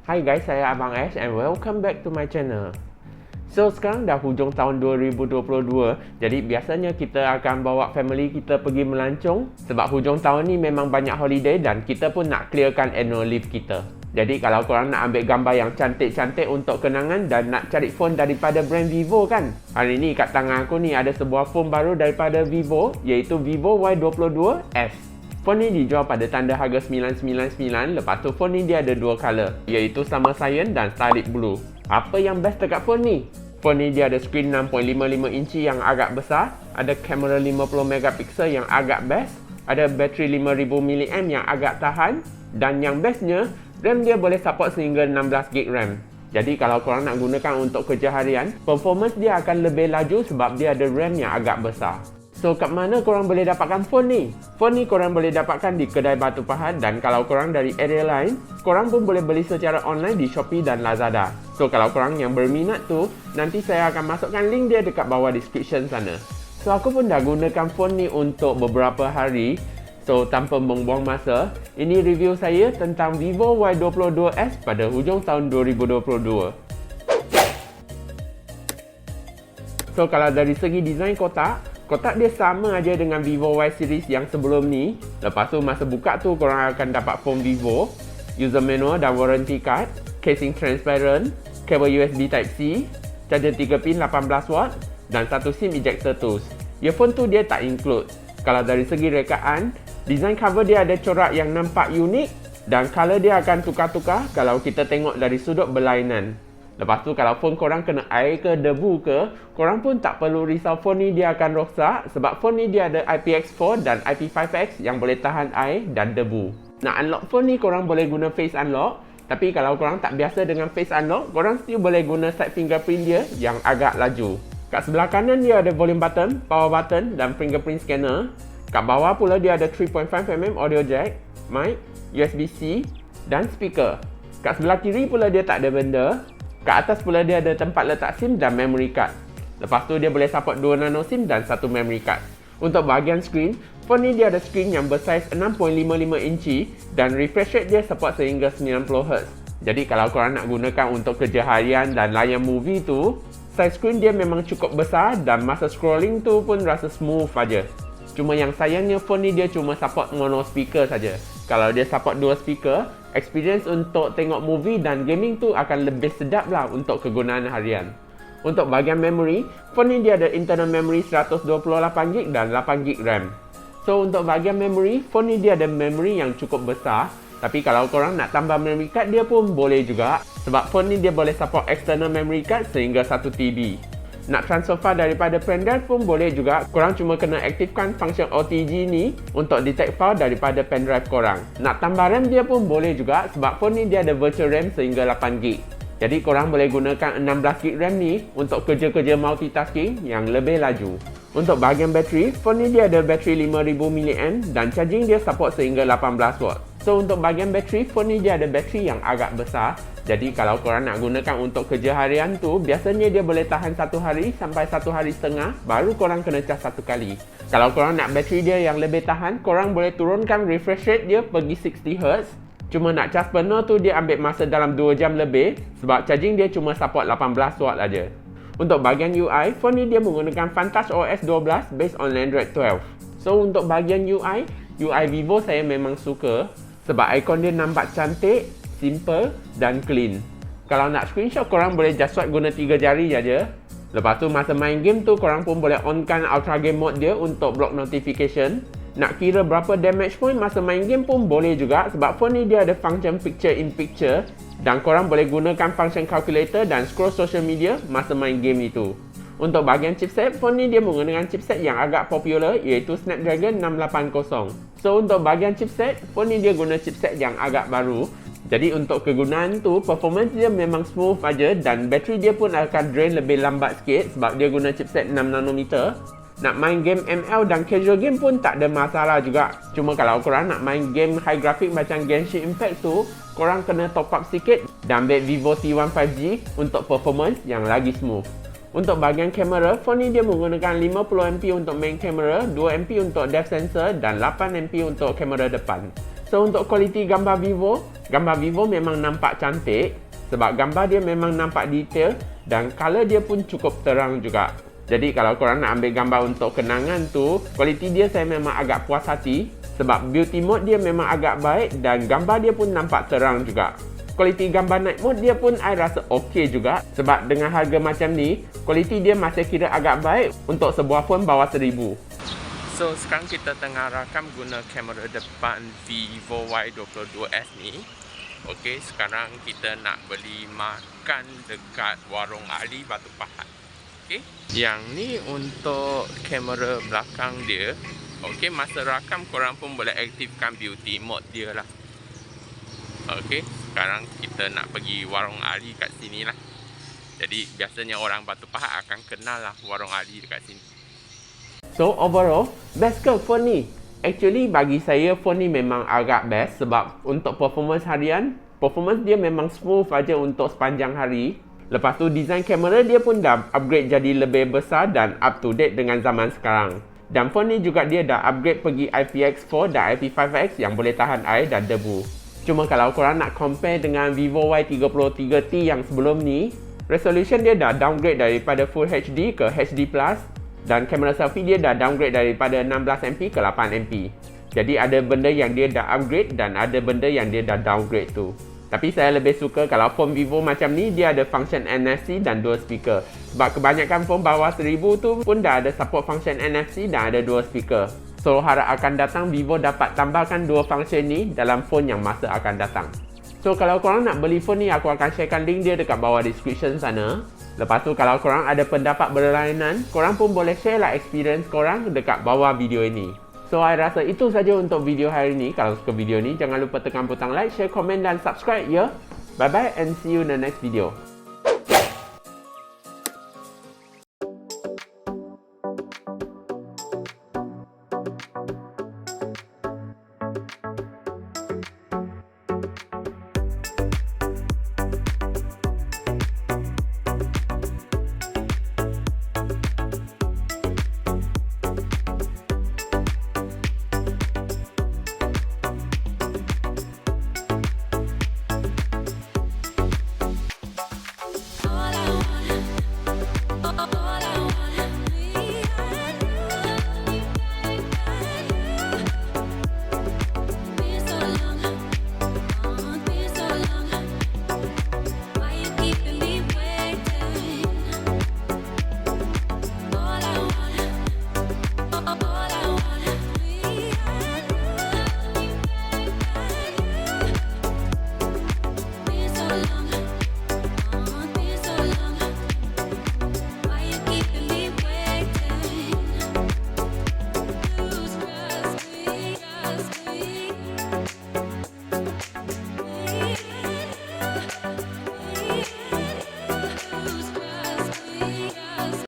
Hai guys, saya Abang Ash and welcome back to my channel. So, sekarang dah hujung tahun 2022. Jadi, biasanya kita akan bawa family kita pergi melancong. Sebab hujung tahun ni memang banyak holiday dan kita pun nak clearkan annual leave kita. Jadi, kalau korang nak ambil gambar yang cantik-cantik untuk kenangan dan nak cari phone daripada brand Vivo kan? Hari ni kat tangan aku ni ada sebuah phone baru daripada Vivo, iaitu Vivo Y22s. Phone ni dijual pada tanda harga RM999. Lepas tu phone ni dia ada dua color, iaitu Summer Cyan dan Starlit Blue. Apa yang best dekat phone ni? Phone ni dia ada screen 6.55 inci yang agak besar, ada kamera 50 megapiksel yang agak best, ada bateri 5000 mAh yang agak tahan, dan yang bestnya, RAM dia boleh support sehingga 16GB RAM. Jadi kalau korang nak gunakan untuk kerja harian, performance dia akan lebih laju sebab dia ada RAM yang agak besar. So, kat mana korang boleh dapatkan phone ni? Phone ni korang boleh dapatkan di kedai Batu Pahat, dan kalau korang dari area lain, korang pun boleh beli secara online di Shopee dan Lazada. So, kalau korang yang berminat tu, nanti saya akan masukkan link dia dekat bawah description sana. So, aku pun dah gunakan phone ni untuk beberapa hari. So, tanpa membuang masa, ini review saya tentang Vivo Y22s pada hujung tahun 2022. So, kalau dari segi design kotak dia sama aja dengan Vivo Y series yang sebelum ni. Lepas tu masa buka tu korang akan dapat phone Vivo, user manual dan warranty card, casing transparent, kabel USB Type-C, charger 3 pin 18W dan satu SIM ejector tools. Earphone tu dia tak include. Kalau dari segi rekaan, design cover dia ada corak yang nampak unik dan color dia akan tukar-tukar kalau kita tengok dari sudut berlainan. Lepas tu kalau phone korang kena air ke debu ke, korang pun tak perlu risau phone ni dia akan rosak sebab phone ni dia ada IPX4 dan IP5X yang boleh tahan air dan debu. Nak unlock phone ni korang boleh guna face unlock, tapi kalau korang tak biasa dengan face unlock, korang still boleh guna side fingerprint dia yang agak laju. Kat sebelah kanan dia ada volume button, power button dan fingerprint scanner. Kat bawah pula dia ada 3.5mm audio jack, mic, USB-C dan speaker. Kat sebelah kiri pula dia tak ada benda. Kat atas pula dia ada tempat letak SIM dan memory card. Lepas tu dia boleh support 2 nano SIM dan 1 memory card. Untuk bahagian screen, phone ni dia ada screen yang bersaiz 6.55 inci dan refresh rate dia support sehingga 90Hz. Jadi kalau korang nak gunakan untuk kerja harian dan layan movie tu, size screen dia memang cukup besar dan masa scrolling tu pun rasa smooth aja. Cuma yang sayangnya phone ni dia cuma support mono speaker saja. Kalau dia support dua speaker, experience untuk tengok movie dan gaming tu akan lebih sedap lah untuk kegunaan harian. Untuk bahagian memory, phone ni dia ada internal memory 128GB dan 8GB RAM. So untuk bahagian memory, phone ni dia ada memory yang cukup besar. Tapi kalau korang nak tambah memory card dia pun boleh juga. Sebab phone ni dia boleh support external memory card sehingga 1TB. Nak transfer file daripada pendrive pun boleh juga. Korang cuma kena aktifkan function OTG ni untuk detect file daripada pendrive korang. Nak tambah RAM dia pun boleh juga sebab phone ni dia ada virtual RAM sehingga 8GB. Jadi korang boleh gunakan 16GB RAM ni untuk kerja-kerja multitasking yang lebih laju. Untuk bahagian bateri, phone ni dia ada bateri 5000 mAh dan charging dia support sehingga 18W. So untuk bahagian bateri, phone ni dia ada bateri yang agak besar. Jadi kalau korang nak gunakan untuk kerja harian tu, biasanya dia boleh tahan 1 hari sampai 1 hari setengah, baru korang kena cas 1 kali. Kalau korang nak bateri dia yang lebih tahan, korang boleh turunkan refresh rate dia pergi 60Hz. Cuma nak cas penuh tu dia ambil masa dalam 2 jam lebih sebab charging dia cuma support 18W aja. Untuk bahagian UI, phone ni dia menggunakan FunTouch OS 12 based on Android 12. So untuk bahagian UI Vivo saya memang suka sebab ikon dia nampak cantik, simple dan clean. Kalau nak screenshot korang boleh just swipe guna 3 jari saja. Lepas tu masa main game tu korang pun boleh onkan Ultra Game Mode dia untuk block notification. Nak kira berapa damage point masa main game pun boleh juga sebab phone ni dia ada function picture in picture dan korang boleh gunakan function calculator dan scroll social media masa main game itu. Untuk bahagian chipset, phone ni dia menggunakan chipset yang agak popular iaitu Snapdragon 680. So untuk bahagian chipset, phone ni dia guna chipset yang agak baru. Jadi untuk kegunaan tu, performance dia memang smooth aja dan bateri dia pun akan drain lebih lambat sikit sebab dia guna chipset 6nm. Nak main game ML dan casual game pun tak ada masalah juga. Cuma kalau korang nak main game high graphic macam Genshin Impact tu, korang kena top up sikit dan ambil Vivo T1 5G untuk performance yang lagi smooth. Untuk bahagian kamera, phone ni dia menggunakan 50MP untuk main kamera, 2MP untuk depth sensor dan 8MP untuk kamera depan. So untuk kualiti gambar Vivo memang nampak cantik sebab gambar dia memang nampak detail dan color dia pun cukup terang juga. Jadi kalau korang nak ambil gambar untuk kenangan tu, kualiti dia saya memang agak puas hati sebab beauty mode dia memang agak baik dan gambar dia pun nampak terang juga. Kualiti gambar night mode dia pun I rasa okey juga sebab dengan harga macam ni, kualiti dia masih kira agak baik untuk sebuah phone bawah 1000. So sekarang kita tengah rakam guna kamera depan Vivo Y22s ni. Okey, sekarang kita nak beli makan dekat Warung Ali Batu Pahat. Okey, yang ni untuk kamera belakang dia. Okey, masa rakam korang pun boleh aktifkan beauty mode dia lah. Okey, sekarang kita nak pergi Warung Ali kat sini lah. Jadi biasanya orang Batu Pahat akan kenal lah Warung Ali dekat sini. So overall, best ke phone ni? Actually bagi saya phone ni memang agak best sebab untuk performance harian, performance dia memang smooth aja untuk sepanjang hari. Lepas tu design kamera dia pun dah upgrade jadi lebih besar dan up to date dengan zaman sekarang. Dan phone ni juga dia dah upgrade pergi IPX4 dan IP5X yang boleh tahan air dan debu. Cuma kalau korang nak compare dengan Vivo Y33T yang sebelum ni, resolution dia dah downgrade daripada Full HD ke HD+, dan kamera selfie dia dah downgrade daripada 16MP ke 8MP. Jadi ada benda yang dia dah upgrade dan ada benda yang dia dah downgrade tu. Tapi saya lebih suka kalau phone Vivo macam ni dia ada function NFC dan dual speaker. Sebab kebanyakan phone bawah 1000 tu pun dah ada support function NFC dan ada dual speaker. So harap akan datang Vivo dapat tambahkan dua function ni dalam phone yang masa akan datang. So kalau korang nak beli phone ni, aku akan sharekan link dia dekat bawah description sana. Lepas tu kalau korang ada pendapat berlainan, korang pun boleh share lah experience korang dekat bawah video ini. So I rasa itu saja untuk video hari ini. Kalau suka video ni, jangan lupa tekan butang like, share, komen dan subscribe ya. Bye bye and see you in the next video.